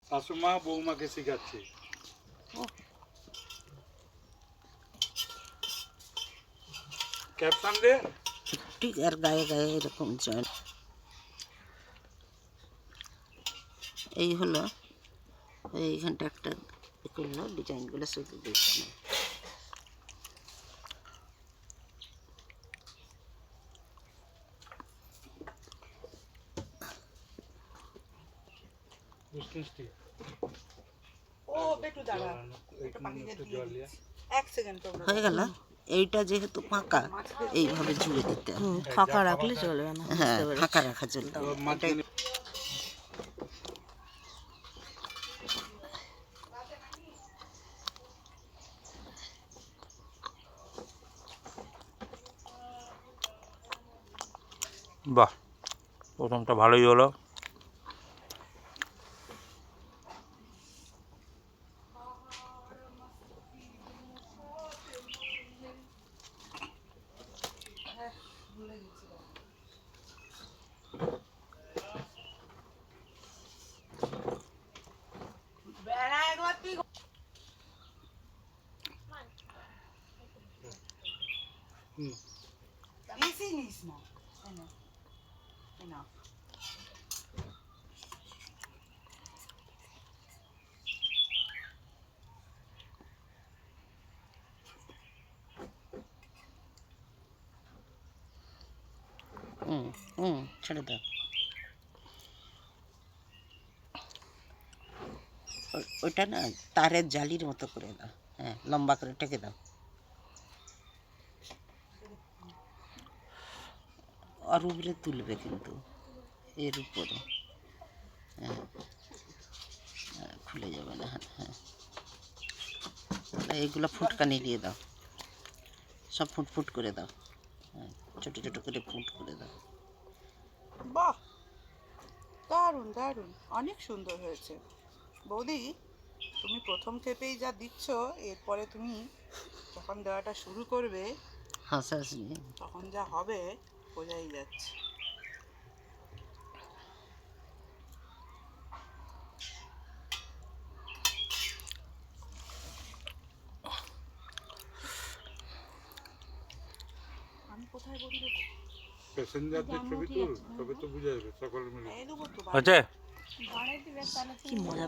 শাশুমা বৌমাকে শেখাচ্ছে। ক্যাপশন দে। ঠিক আর গায়ে গায়ে এরকম জয়েন্ট। এই হলো এইখানটা একটা করলো, ডিজাইনগুলো শুধু দেখছি। হয়ে গেল। এইটা যেহেতু ফাঁকা, এইভাবে জুড়ে দিতে হবে। ফাঁকা রাখলে চলবে না। হ্যাঁ, ফাঁকা রাখা চলবে। বাহ, প্রথমটা ভালোই হলো। ছেড়ে দাও। ওইটা না তারের জালির মতো করে দাও। হ্যাঁ, লম্বা করে টেকে দাও। আর উপরে তুলবে কিন্তু, এর উপরে। হ্যাঁ, খুলে যাবে না। হ্যাঁ, এইগুলো ফুটকানি দিয়ে দাও, সব ফুট ফুট করে দাও। হ্যাঁ, ছোটো ছোটো করে ফুট করে দাও। বাহ, দারুণ দারুণ, অনেক সুন্দর হয়েছে বৌদি। তুমি প্রথম ক্ষেপেই যা দিচ্ছ, এরপরে তুমি যখন দেওয়াটা শুরু করবে হাসাহাসি তখন যা হবে বোঝাই যাচ্ছে। আমি কোথায় বলি দেবো? প্যাসেঞ্জারদের ছবি তুল, তবে তো বুঝা যাবে সকলে মিলে। এই দেবো তো হচ্ছে কি মজা।